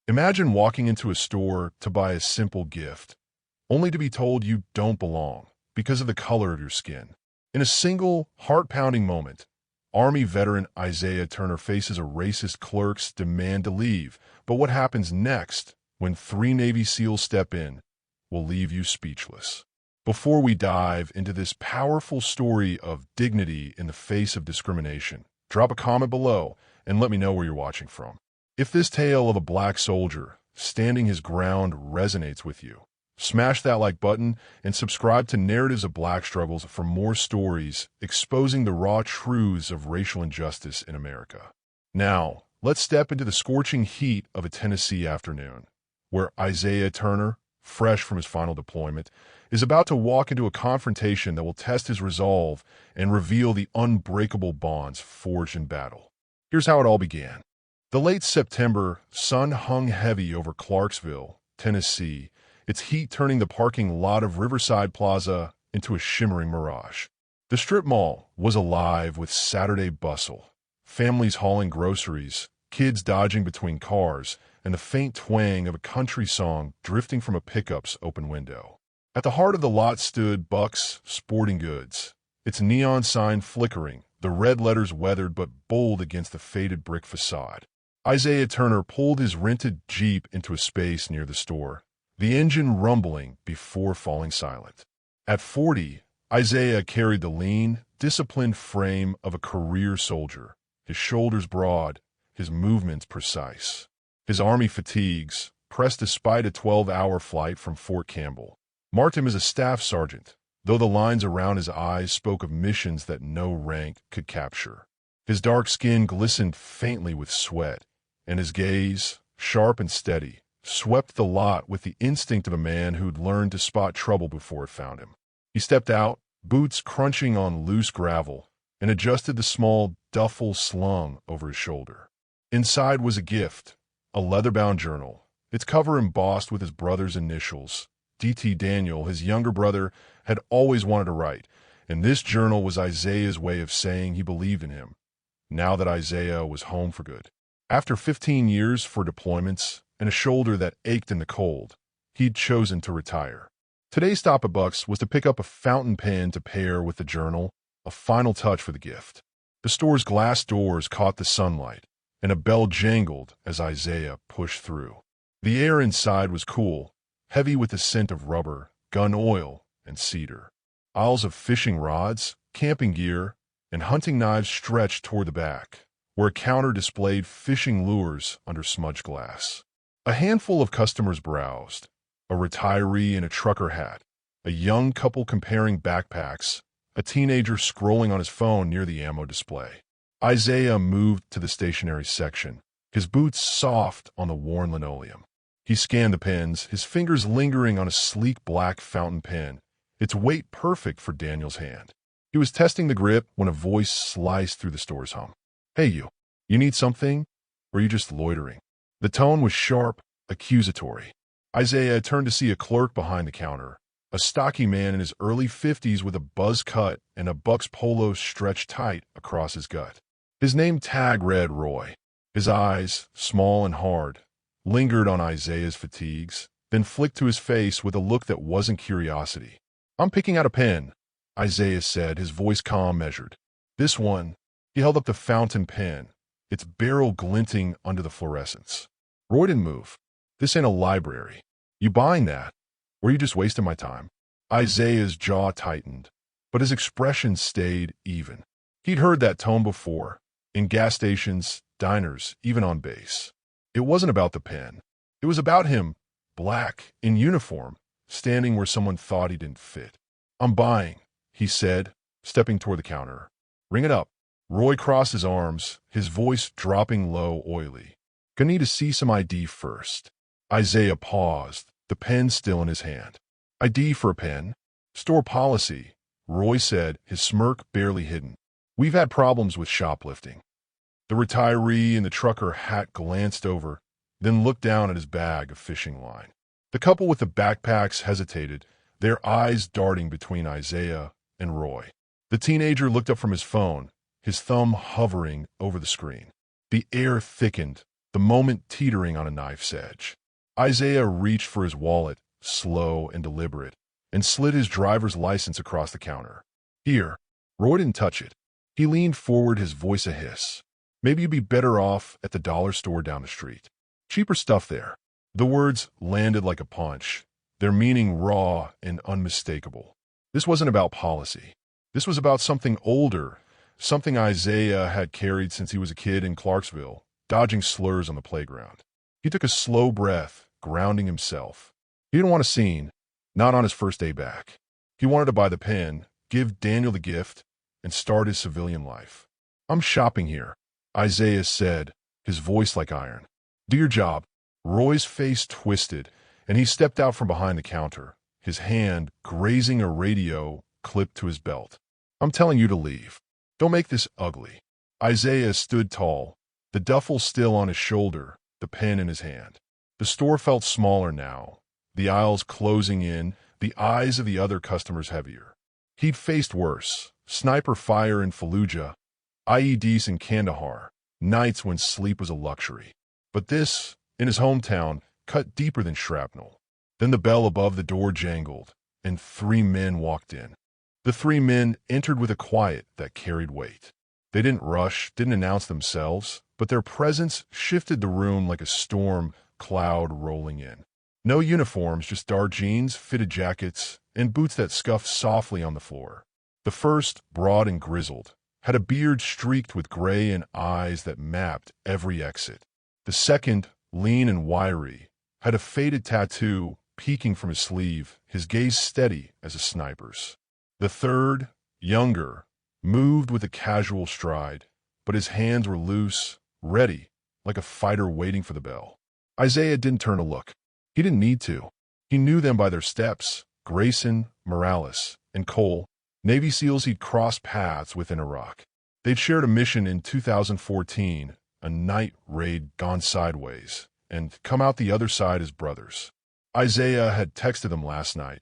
Imagine walking into a store to buy a simple gift, only to be told you don't belong because of the color of your skin. In a single, heart-pounding moment, Army veteran Isaiah Turner faces a racist clerk's demand to leave. But what happens next, when three Navy SEALs step in, will leave you speechless. Before we dive into this powerful story of dignity in the face of discrimination, drop a comment below and let me know where you're watching from. If this tale of a black soldier standing his ground resonates with you, smash that like button and subscribe to Narratives of Black Struggles for more stories exposing the raw truths of racial injustice in America. Now, let's step into the scorching heat of a Tennessee afternoon, where Isaiah Turner, fresh from his final deployment, is about to walk into a confrontation that will test his resolve and reveal the unbreakable bonds forged in battle. Here's how it all began. The late September sun hung heavy over Clarksville, Tennessee, its heat turning the parking lot of Riverside Plaza into a shimmering mirage. The strip mall was alive with Saturday bustle, families hauling groceries, kids dodging between cars, and the faint twang of a country song drifting from a pickup's open window. At the heart of the lot stood Buck's Sporting Goods, its neon sign flickering, the red letters weathered but bold against the faded brick facade. Isaiah Turner pulled his rented Jeep into a space near the store, the engine rumbling before falling silent. At 40, Isaiah carried the lean, disciplined frame of a career soldier, his shoulders broad, his movements precise. His Army fatigues, pressed despite a 12-hour flight from Fort Campbell, marked him as a staff sergeant, though the lines around his eyes spoke of missions that no rank could capture. His dark skin glistened faintly with sweat, and his gaze, sharp and steady, swept the lot with the instinct of a man who'd learned to spot trouble before it found him. He stepped out, boots crunching on loose gravel, and adjusted the small duffel slung over his shoulder. Inside was a gift, a leather-bound journal, its cover embossed with his brother's initials. D.T. Daniel, his younger brother, had always wanted to write, and this journal was Isaiah's way of saying he believed in him, now that Isaiah was home for good. After 15 years for deployments and a shoulder that ached in the cold, he'd chosen to retire. Today's stop at Buck's was to pick up a fountain pen to pair with the journal, a final touch for the gift. The store's glass doors caught the sunlight, and a bell jangled as Isaiah pushed through. The air inside was cool, heavy with the scent of rubber, gun oil, and cedar. Aisles of fishing rods, camping gear, and hunting knives stretched toward the back, where a counter displayed fishing lures under smudged glass. A handful of customers browsed, a retiree in a trucker hat, a young couple comparing backpacks, a teenager scrolling on his phone near the ammo display. Isaiah moved to the stationery section, his boots soft on the worn linoleum. He scanned the pens, his fingers lingering on a sleek black fountain pen, its weight perfect for Daniel's hand. He was testing the grip when a voice sliced through the store's hum. "Hey you need something? Or are you just loitering?" The tone was sharp, accusatory. Isaiah turned to see a clerk behind the counter, a stocky man in his early 50s with a buzz cut and a Buck's polo stretched tight across his gut. His name tag read Roy. His eyes, small and hard, lingered on Isaiah's fatigues, then flicked to his face with a look that wasn't curiosity. "I'm picking out a pen," Isaiah said, his voice calm, measured. "This one." He held up the fountain pen, its barrel glinting under the fluorescence. Roy didn't move. "This ain't a library. You buying that? Or are you just wasting my time?" Isaiah's jaw tightened, but his expression stayed even. He'd heard that tone before, in gas stations, diners, even on base. It wasn't about the pen. It was about him, black, in uniform, standing where someone thought he didn't fit. "I'm buying," he said, stepping toward the counter. "Ring it up." Roy crossed his arms, his voice dropping low, oily. "Gonna need to see some ID first." Isaiah paused, the pen still in his hand. "ID for a pen? Store policy," Roy said, his smirk barely hidden. "We've had problems with shoplifting." The retiree in the trucker hat glanced over, then looked down at his bag of fishing line. The couple with the backpacks hesitated, their eyes darting between Isaiah and Roy. The teenager looked up from his phone, his thumb hovering over the screen. The air thickened, the moment teetering on a knife's edge. Isaiah reached for his wallet, slow and deliberate, and slid his driver's license across the counter. Here. Roy didn't touch it. He leaned forward, his voice a hiss. Maybe you'd be better off at the dollar store down the street. Cheaper stuff there. The words landed like a punch, their meaning raw and unmistakable. This wasn't about policy. This was about something older, something Isaiah had carried since he was a kid in Clarksville, dodging slurs on the playground. He took a slow breath, grounding himself. He didn't want a scene, not on his first day back. He wanted to buy the pen, give Daniel the gift, and start his civilian life. I'm shopping here, Isaiah said, his voice like iron. Do your job. Roy's face twisted, and he stepped out from behind the counter, his hand grazing a radio clipped to his belt. I'm telling you to leave. Don't make this ugly. Isaiah stood tall, the duffel still on his shoulder, the pen in his hand. The store felt smaller now, the aisles closing in, the eyes of the other customers heavier. He'd faced worse, sniper fire in Fallujah, IEDs in Kandahar, nights when sleep was a luxury. But this, in his hometown, cut deeper than shrapnel. Then the bell above the door jangled, and 3 men walked in. The 3 men entered with a quiet that carried weight. They didn't rush, didn't announce themselves, but their presence shifted the room like a storm cloud rolling in. No uniforms, just dark jeans, fitted jackets, and boots that scuffed softly on the floor. The first, broad and grizzled, had a beard streaked with gray and eyes that mapped every exit. The second, lean and wiry, had a faded tattoo peeking from his sleeve, his gaze steady as a sniper's. The third, younger, moved with a casual stride, but his hands were loose, ready, like a fighter waiting for the bell. Isaiah didn't turn to look. He didn't need to. He knew them by their steps, Grayson, Morales, and Cole, Navy SEALs he'd crossed paths with in Iraq. They'd shared a mission in 2014, a night raid gone sideways, and come out the other side as brothers. Isaiah had texted them last night,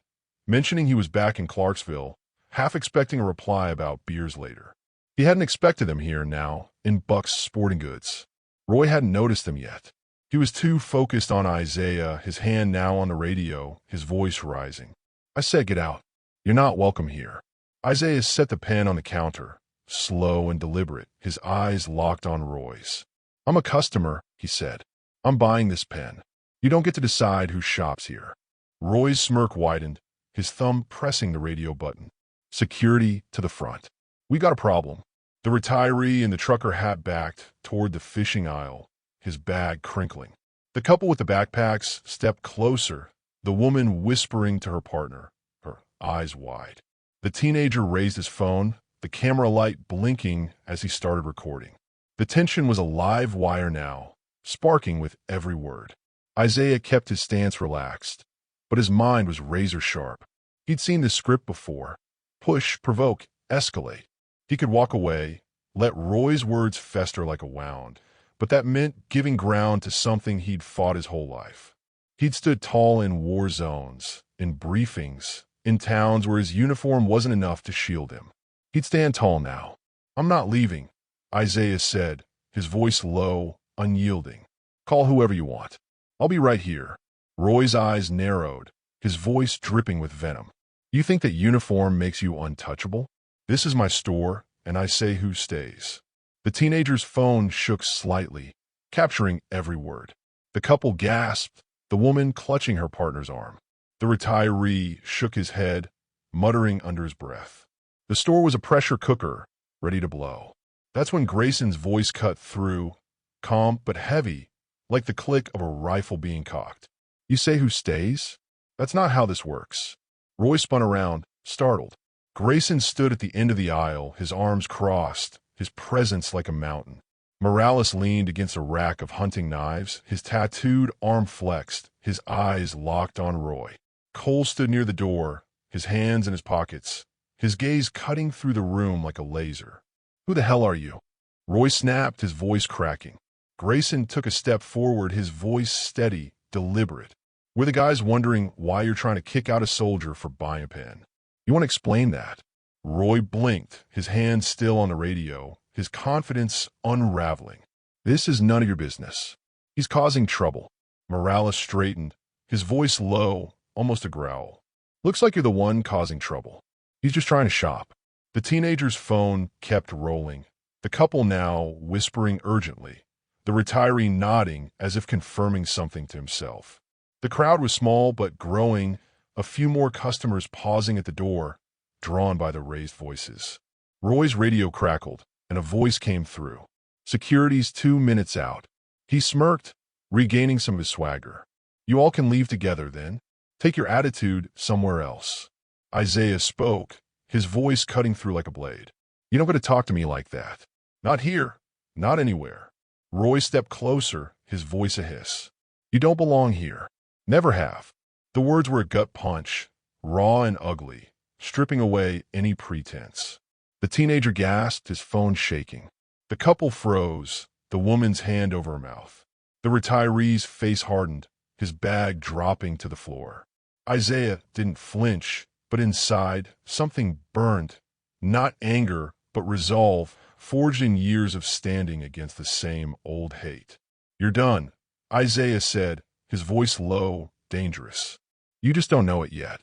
mentioning he was back in Clarksville, half expecting a reply about beers later. He hadn't expected them here now, in Buck's Sporting Goods. Roy hadn't noticed them yet. He was too focused on Isaiah, his hand now on the radio, his voice rising. I said get out. You're not welcome here. Isaiah set the pen on the counter, slow and deliberate, his eyes locked on Roy's. I'm a customer, he said. I'm buying this pen. You don't get to decide who shops here. Roy's smirk widened, his thumb pressing the radio button. Security to the front. We got a problem. The retiree in the trucker hat backed toward the fishing aisle, his bag crinkling. The couple with the backpacks stepped closer, the woman whispering to her partner, her eyes wide. The teenager raised his phone, the camera light blinking as he started recording. The tension was a live wire now, sparking with every word. Isaiah kept his stance relaxed, but his mind was razor sharp. He'd seen this script before. Push, provoke, escalate. He could walk away, let Roy's words fester like a wound, but that meant giving ground to something he'd fought his whole life. He'd stood tall in war zones, in briefings, in towns where his uniform wasn't enough to shield him. He'd stand tall now. I'm not leaving, Isaiah said, his voice low, unyielding. Call whoever you want. I'll be right here. Roy's eyes narrowed, his voice dripping with venom. You think that uniform makes you untouchable? This is my store, and I say who stays. The teenager's phone shook slightly, capturing every word. The couple gasped, the woman clutching her partner's arm. The retiree shook his head, muttering under his breath. The store was a pressure cooker, ready to blow. That's when Grayson's voice cut through, calm but heavy, like the click of a rifle being cocked. You say who stays? That's not how this works. Roy spun around, startled. Grayson stood at the end of the aisle, his arms crossed, his presence like a mountain. Morales leaned against a rack of hunting knives, his tattooed arm flexed, his eyes locked on Roy. Cole stood near the door, his hands in his pockets, his gaze cutting through the room like a laser. Who the hell are you? Roy snapped, his voice cracking. Grayson took a step forward, his voice steady, deliberate. We're the guys wondering why you're trying to kick out a soldier for buying a pen. You want to explain that? Roy blinked, his hand still on the radio, his confidence unraveling. This is none of your business. He's causing trouble. Morales straightened, his voice low, almost a growl. Looks like you're the one causing trouble. He's just trying to shop. The teenager's phone kept rolling, the couple now whispering urgently, the retiree nodding as if confirming something to himself. The crowd was small but growing, a few more customers pausing at the door, drawn by the raised voices. Roy's radio crackled, and a voice came through. Security's 2 minutes out. He smirked, regaining some of his swagger. You all can leave together, then. Take your attitude somewhere else. Isaiah spoke, his voice cutting through like a blade. You don't got to talk to me like that. Not here. Not anywhere. Roy stepped closer, his voice a hiss. You don't belong here. Never have. The words were a gut punch, raw and ugly, stripping away any pretense. The teenager gasped, his phone shaking. The couple froze, the woman's hand over her mouth. The retiree's face hardened, his bag dropping to the floor. Isaiah didn't flinch, but inside, something burned. Not anger, but resolve, forged in years of standing against the same old hate. You're done, Isaiah said, his voice low, dangerous. You just don't know it yet.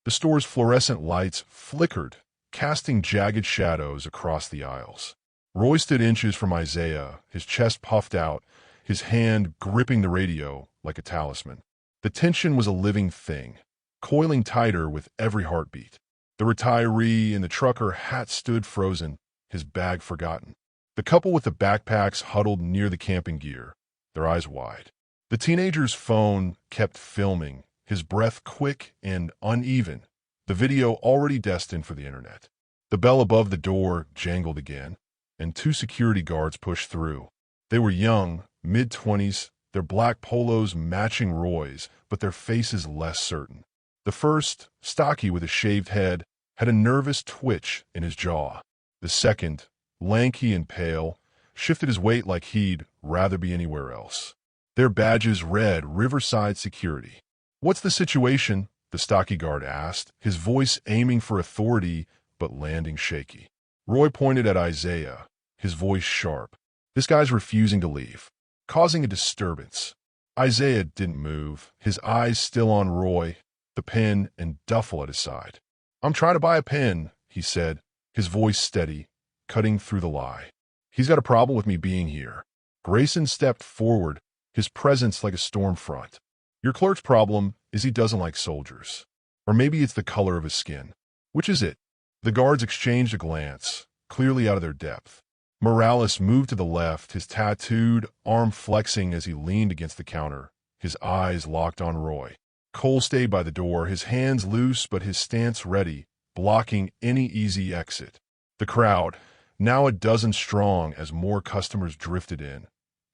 The store's fluorescent lights flickered, casting jagged shadows across the aisles. Roy stood inches from Isaiah, his chest puffed out, his hand gripping the radio like a talisman. The tension was a living thing, coiling tighter with every heartbeat. The retiree in the trucker hat stood frozen, his bag forgotten. The couple with the backpacks huddled near the camping gear, their eyes wide. The teenager's phone kept filming, his breath quick and uneven, the video already destined for the internet. The bell above the door jangled again, and 2 security guards pushed through. They were young, mid-20s, their black polos matching Roy's, but their faces less certain. The first, stocky with a shaved head, had a nervous twitch in his jaw. The second, lanky and pale, shifted his weight like he'd rather be anywhere else. Their badges read Riverside Security. What's the situation? The stocky guard asked, his voice aiming for authority but landing shaky. Roy pointed at Isaiah, his voice sharp. This guy's refusing to leave, causing a disturbance. Isaiah didn't move, his eyes still on Roy, the pen and duffel at his side. I'm trying to buy a pen, he said, his voice steady, cutting through the lie. He's got a problem with me being here. Grayson stepped forward, his presence like a storm front. Your clerk's problem is he doesn't like soldiers. Or maybe it's the color of his skin. Which is it? The guards exchanged a glance, clearly out of their depth. Morales moved to the left, his tattooed arm flexing as he leaned against the counter, his eyes locked on Roy. Cole stayed by the door, his hands loose but his stance ready, blocking any easy exit. The crowd, now a dozen strong as more customers drifted in,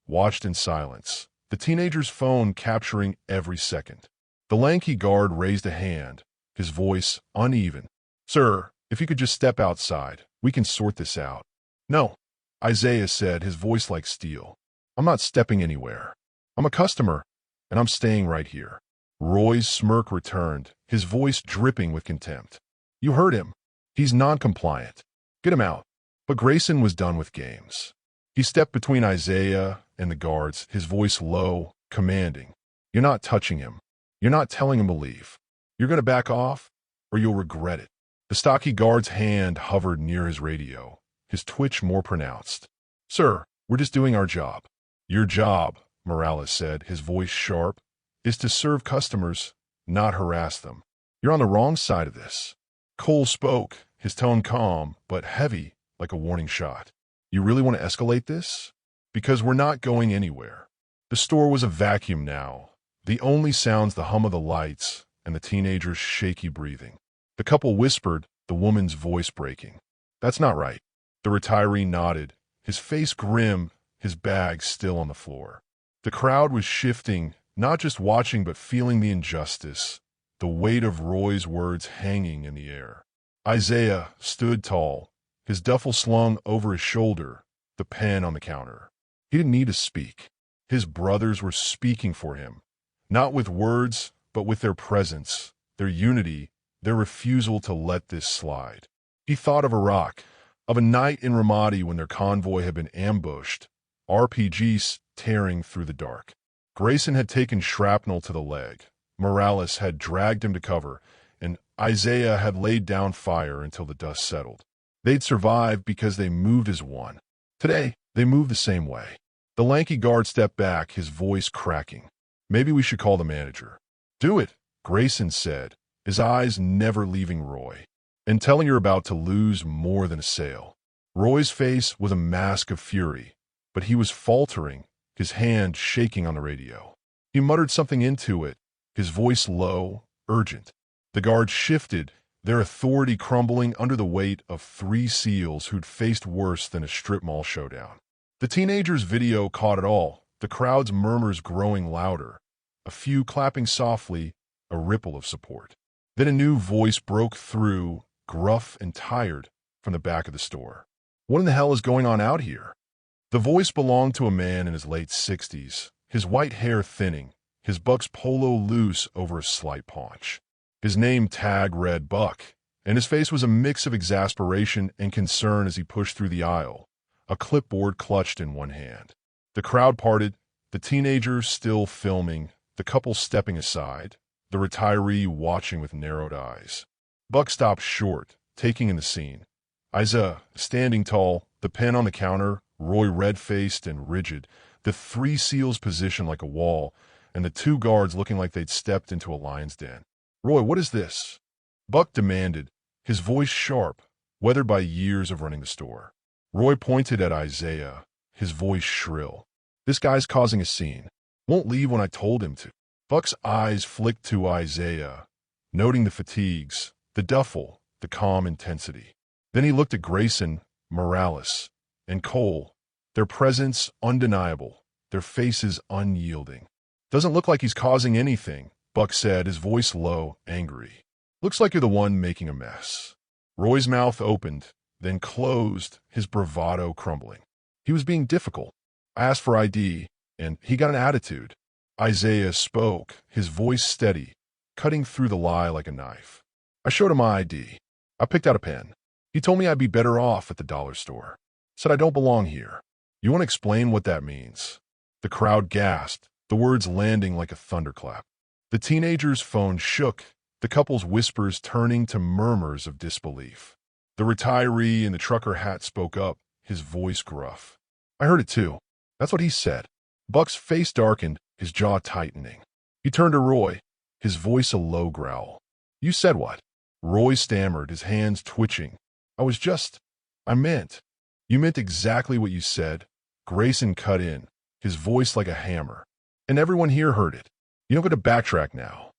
watched in silence, the teenager's phone capturing every second. The lanky guard raised a hand, his voice uneven. Sir, if you could just step outside, we can sort this out. No, Isaiah said, his voice like steel. I'm not stepping anywhere. I'm a customer, and I'm staying right here. Roy's smirk returned, his voice dripping with contempt. You heard him. He's non-compliant. Get him out. But Grayson was done with games. He stepped between Isaiah and the guards, his voice low, commanding. You're not touching him. You're not telling him to leave. You're going to back off, or you'll regret it. The stocky guard's hand hovered near his radio, his twitch more pronounced. Sir, we're just doing our job. Your job, Morales said, his voice sharp, is to serve customers, not harass them. You're on the wrong side of this. Cole spoke, his tone calm, but heavy, like a warning shot. You really want to escalate this? Because we're not going anywhere. The store was a vacuum now, the only sounds the hum of the lights and the teenager's shaky breathing. The couple whispered, the woman's voice breaking. That's not right. The retiree nodded, his face grim, his bag still on the floor. The crowd was shifting, not just watching but feeling the injustice, the weight of Roy's words hanging in the air. Isaiah stood tall, his duffel slung over his shoulder, the pen on the counter. He didn't need to speak. His brothers were speaking for him, not with words, but with their presence, their unity, their refusal to let this slide. He thought of Iraq, of a night in Ramadi when their convoy had been ambushed, RPGs tearing through the dark. Grayson had taken shrapnel to the leg. Morales had dragged him to cover, and Isaiah had laid down fire until the dust settled. They'd survived because they moved as one. Today, they moved the same way. The lanky guard stepped back, his voice cracking. Maybe we should call the manager. Do it, Grayson said, his eyes never leaving Roy. And tell him you're about to lose more than a sale. Roy's face was a mask of fury, but he was faltering, his hand shaking on the radio. He muttered something into it, his voice low, urgent. The guards shifted, their authority crumbling under the weight of 3 SEALs who'd faced worse than a strip mall showdown. The teenager's video caught it all, the crowd's murmurs growing louder, a few clapping softly, a ripple of support. Then a new voice broke through, gruff and tired, from the back of the store. What in the hell is going on out here? The voice belonged to a man in his late 60s, his white hair thinning, his Buck's polo loose over a slight paunch. His name tag read Buck, and his face was a mix of exasperation and concern as he pushed through the aisle, a clipboard clutched in one hand. The crowd parted, the teenager still filming, the couple stepping aside, the retiree watching with narrowed eyes. Buck stopped short, taking in the scene. Isaiah, standing tall, the pen on the counter, Roy red-faced and rigid, the 3 SEALs positioned like a wall, and the 2 guards looking like they'd stepped into a lion's den. Roy, what is this? Buck demanded, his voice sharp, weathered by years of running the store. Roy pointed at Isaiah, his voice shrill. This guy's causing a scene. Won't leave when I told him to. Buck's eyes flicked to Isaiah, noting the fatigues, the duffel, the calm intensity. Then he looked at Grayson, Morales, and Cole, their presence undeniable, their faces unyielding. Doesn't look like he's causing anything, Buck said, his voice low, angry. Looks like you're the one making a mess. Roy's mouth opened, then closed, his bravado crumbling. He was being difficult. I asked for ID, and he got an attitude. Isaiah spoke, his voice steady, cutting through the lie like a knife. I showed him my ID. I picked out a pen. He told me I'd be better off at the dollar store. Said I don't belong here. You want to explain what that means? The crowd gasped, the words landing like a thunderclap. The teenager's phone shook, the couple's whispers turning to murmurs of disbelief. The retiree in the trucker hat spoke up, his voice gruff. I heard it too. That's what he said. Buck's face darkened, his jaw tightening. He turned to Roy, his voice a low growl. You said what? Roy stammered, his hands twitching. I meant. You meant exactly what you said. Grayson cut in, his voice like a hammer. And everyone here heard it. You don't get to backtrack now.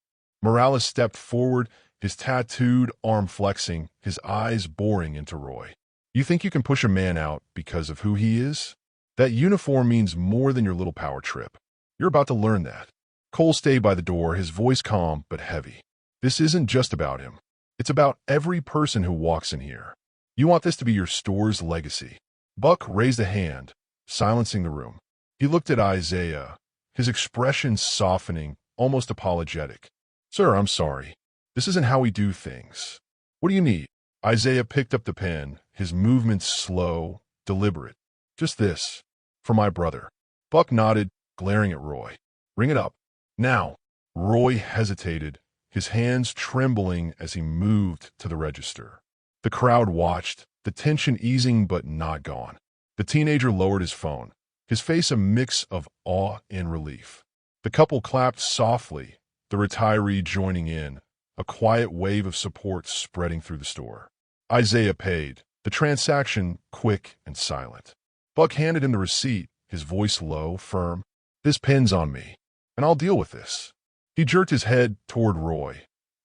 Morales stepped forward, his tattooed arm flexing, his eyes boring into Roy. You think you can push a man out because of who he is? That uniform means more than your little power trip. You're about to learn that. Cole stayed by the door, his voice calm but heavy. This isn't just about him. It's about every person who walks in here. You want this to be your store's legacy. Buck raised a hand, silencing the room. He looked at Isaiah, his expression softening, almost apologetic. Sir, I'm sorry. This isn't how we do things. What do you need? Isaiah picked up the pen, his movements slow, deliberate. Just this. For my brother. Buck nodded, glaring at Roy. Ring it up. Now. Roy hesitated, his hands trembling as he moved to the register. The crowd watched, the tension easing but not gone. The teenager lowered his phone, his face a mix of awe and relief. The couple clapped softly, the retiree joining in, a quiet wave of support spreading through the store. Isaiah paid, the transaction quick and silent. Buck handed him the receipt, his voice low, firm. This pen's on me, and I'll deal with this. He jerked his head toward Roy,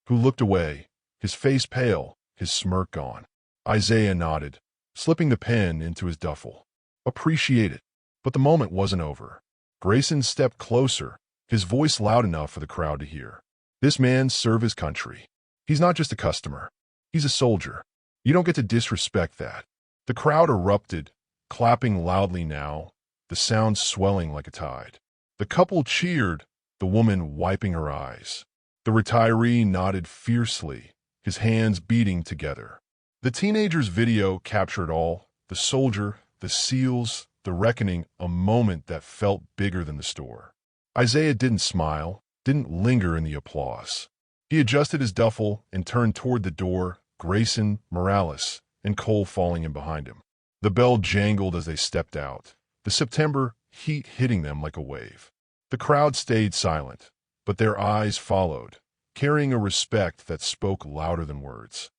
who looked away, his face pale, his smirk gone. Isaiah nodded, slipping the pen into his duffel. Appreciate it. But the moment wasn't over. Grayson stepped closer, his voice loud enough for the crowd to hear. This man served his country. He's not just a customer. He's a soldier. You don't get to disrespect that. The crowd erupted, clapping loudly now, the sound swelling like a tide. The couple cheered, the woman wiping her eyes. The retiree nodded fiercely, his hands beating together. The teenager's video captured all, the soldier, the SEALs, the reckoning, a moment that felt bigger than the store. Isaiah didn't smile, didn't linger in the applause. He adjusted his duffel and turned toward the door, Grayson, Morales, and Cole falling in behind him. The bell jangled as they stepped out, the September heat hitting them like a wave. The crowd stayed silent, but their eyes followed, carrying a respect that spoke louder than words.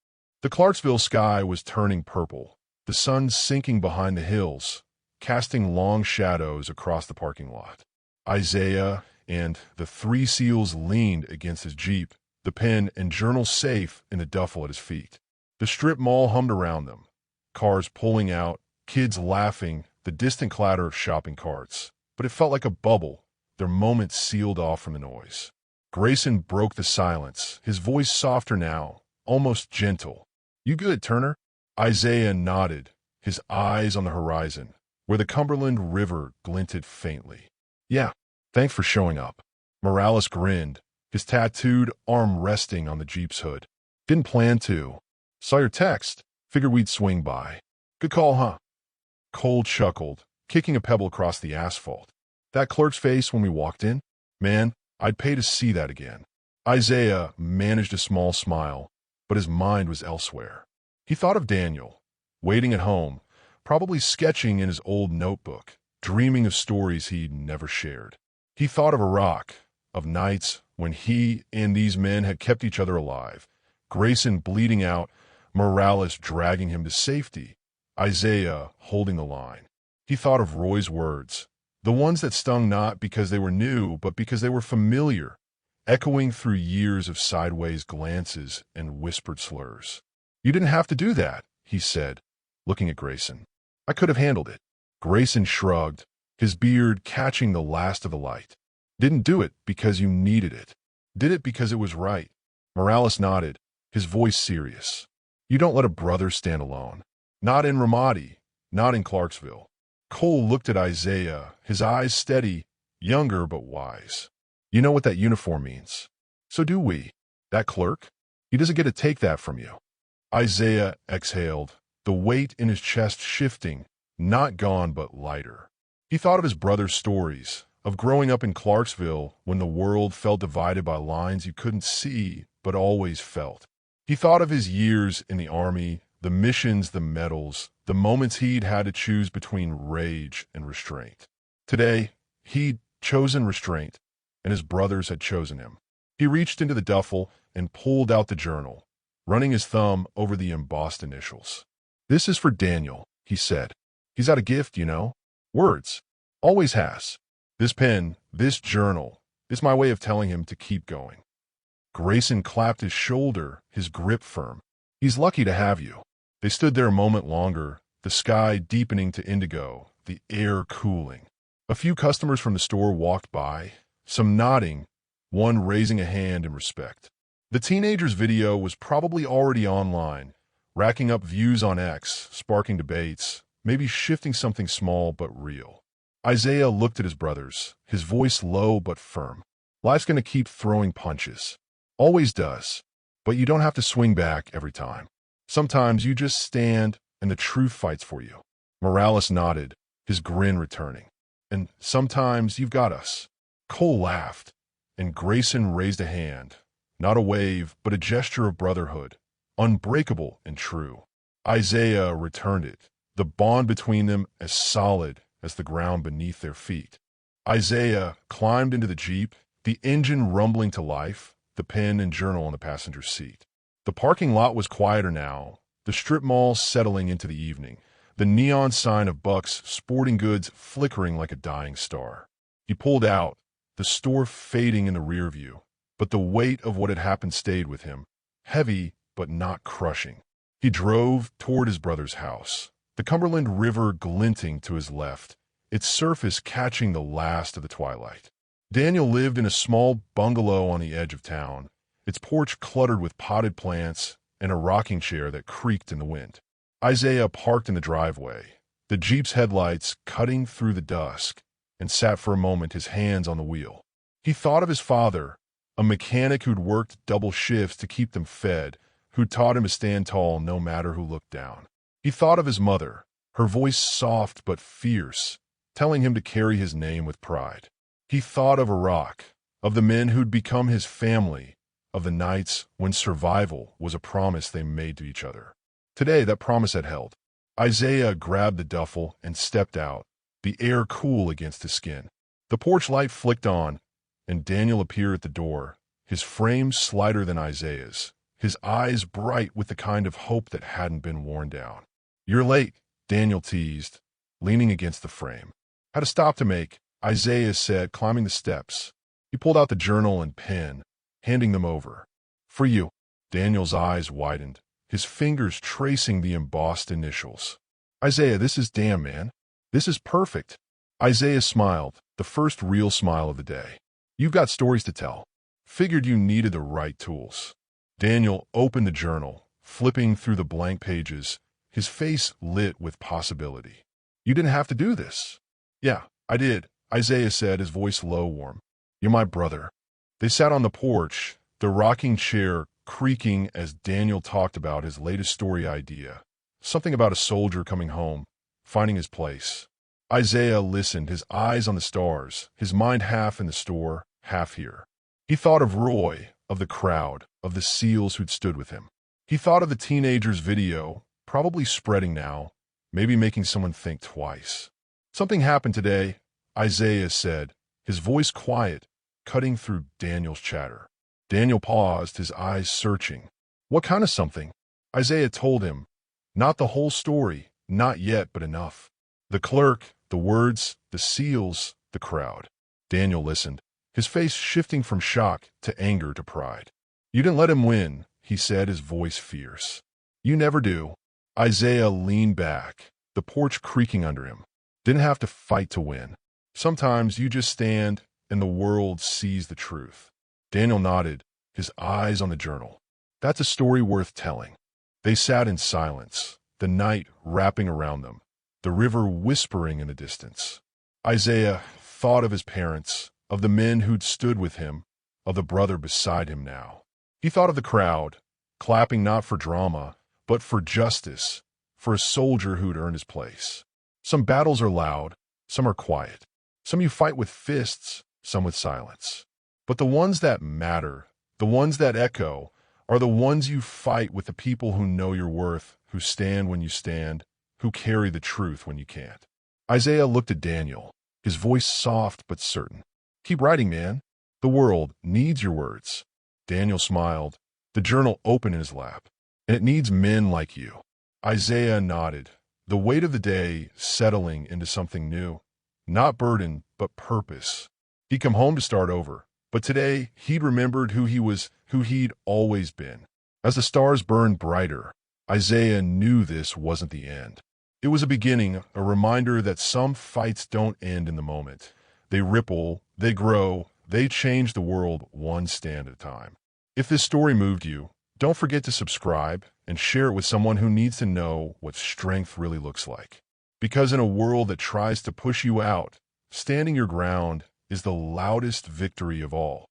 The Clarksville sky was turning purple, the sun sinking behind the hills, casting long shadows across the parking lot. Isaiah and the three SEALs leaned against his Jeep, the pen and journal safe in the duffel at his feet. The strip mall hummed around them, cars pulling out, kids laughing, the distant clatter of shopping carts. But it felt like a bubble, their moment sealed off from the noise. Grayson broke the silence, his voice softer now, almost gentle. "You good, Turner?" Isaiah nodded, his eyes on the horizon, where the Cumberland River glinted faintly. "Yeah, thanks for showing up." Morales grinned, his tattooed arm resting on the Jeep's hood. "Didn't plan to. Saw your text. Figured we'd swing by." "Good call, huh?" Cole chuckled, kicking a pebble across the asphalt. "That clerk's face when we walked in? Man, I'd pay to see that again." Isaiah managed a small smile, but his mind was elsewhere. He thought of Daniel, waiting at home, probably sketching in his old notebook, dreaming of stories he'd never shared. He thought of Iraq, of nights when he and these men had kept each other alive, Grayson bleeding out, Morales dragging him to safety, Isaiah holding the line. He thought of Roy's words, the ones that stung not because they were new, but because they were familiar, echoing through years of sideways glances and whispered slurs. "You didn't have to do that," he said, looking at Grayson. "I could have handled it." Grayson shrugged, his beard catching the last of the light. "Didn't do it because you needed it. Did it because it was right." Morales nodded, his voice serious. "You don't let a brother stand alone. Not in Ramadi, not in Clarksville." Cole looked at Isaiah, his eyes steady, younger but wise. "You know what that uniform means. So do we. That clerk, he doesn't get to take that from you." Isaiah exhaled, the weight in his chest shifting, not gone but lighter. He thought of his brother's stories, of growing up in Clarksville when the world felt divided by lines you couldn't see but always felt. He thought of his years in the Army, the missions, the medals, the moments he'd had to choose between rage and restraint. Today, he'd chosen restraint, and his brothers had chosen him. He reached into the duffel and pulled out the journal, running his thumb over the embossed initials. "This is for Daniel," he said. "He's got a gift, you know. Words. Always has. This pen, this journal, is my way of telling him to keep going." Grayson clapped his shoulder, his grip firm. "He's lucky to have you." They stood there a moment longer, the sky deepening to indigo, the air cooling. A few customers from the store walked by, some nodding, one raising a hand in respect. The teenager's video was probably already online, racking up views on X, sparking debates, maybe shifting something small but real. Isaiah looked at his brothers, his voice low but firm. "Life's going to keep throwing punches. Always does. But you don't have to swing back every time. Sometimes you just stand and the truth fights for you." Morales nodded, his grin returning. "And sometimes you've got us." Cole laughed, and Grayson raised a hand, not a wave, but a gesture of brotherhood, unbreakable and true. Isaiah returned it, the bond between them as solid as the ground beneath their feet. Isaiah climbed into the Jeep, the engine rumbling to life, the pen and journal on the passenger seat. The parking lot was quieter now, the strip mall settling into the evening, the neon sign of Buck's Sporting Goods flickering like a dying star. He pulled out, the store fading in the rear view, but the weight of what had happened stayed with him, heavy but not crushing. He drove toward his brother's house, the Cumberland River glinting to his left, its surface catching the last of the twilight. Daniel lived in a small bungalow on the edge of town, its porch cluttered with potted plants and a rocking chair that creaked in the wind. Isaiah parked in the driveway, the Jeep's headlights cutting through the dusk, and sat for a moment, his hands on the wheel. He thought of his father, a mechanic who'd worked double shifts to keep them fed, who'd taught him to stand tall no matter who looked down. He thought of his mother, her voice soft but fierce, telling him to carry his name with pride. He thought of Iraq, of the men who'd become his family, of the nights when survival was a promise they made to each other. Today, that promise had held. Isaiah grabbed the duffel and stepped out, the air cool against his skin. The porch light flicked on, and Daniel appeared at the door, his frame slighter than Isaiah's, his eyes bright with the kind of hope that hadn't been worn down. "You're late," Daniel teased, leaning against the frame. "Had a stop to make," Isaiah said, climbing the steps. He pulled out the journal and pen, handing them over. "For you." Daniel's eyes widened, his fingers tracing the embossed initials. "Isaiah, this is damn, man. This is perfect." Isaiah smiled, the first real smile of the day. "You've got stories to tell. Figured you needed the right tools." Daniel opened the journal, flipping through the blank pages, his face lit with possibility. "You didn't have to do this." "Yeah, I did," Isaiah said, his voice low, warm. "You're my brother." They sat on the porch, the rocking chair creaking as Daniel talked about his latest story idea, something about a soldier coming home, finding his place. Isaiah listened, his eyes on the stars, his mind half in the store, half here. He thought of Roy, of the crowd, of the SEALs who'd stood with him. He thought of the teenager's video, probably spreading now, maybe making someone think twice. "Something happened today," Isaiah said, his voice quiet, cutting through Daniel's chatter. Daniel paused, his eyes searching. "What kind of something?" Isaiah told him. Not the whole story, not yet, but enough. The clerk, the words, the SEALs, the crowd. Daniel listened, his face shifting from shock to anger to pride. "You didn't let him win," he said, his voice fierce. "You never do." Isaiah leaned back, the porch creaking under him. "Didn't have to fight to win. Sometimes you just stand and the world sees the truth." Daniel nodded, his eyes on the journal. "That's a story worth telling." They sat in silence, the night wrapping around them, the river whispering in the distance. Isaiah thought of his parents, of the men who'd stood with him, of the brother beside him now. He thought of the crowd, clapping not for drama, but for justice, for a soldier who'd earned his place. Some battles are loud, some are quiet. Some you fight with fists, some with silence. But the ones that matter, the ones that echo, are the ones you fight with the people who know your worth, who stand when you stand, who carry the truth when you can't. Isaiah looked at Daniel, his voice soft but certain. "Keep writing, man. The world needs your words." Daniel smiled, the journal open in his lap. "And it needs men like you." Isaiah nodded, the weight of the day settling into something new. Not burden, but purpose. He'd come home to start over, but today he'd remembered who he was, who he'd always been. As the stars burned brighter, Isaiah knew this wasn't the end. It was a beginning, a reminder that some fights don't end in the moment. They ripple, they grow, they change the world one stand at a time. If this story moved you, don't forget to subscribe and share it with someone who needs to know what strength really looks like. Because in a world that tries to push you out, standing your ground is the loudest victory of all.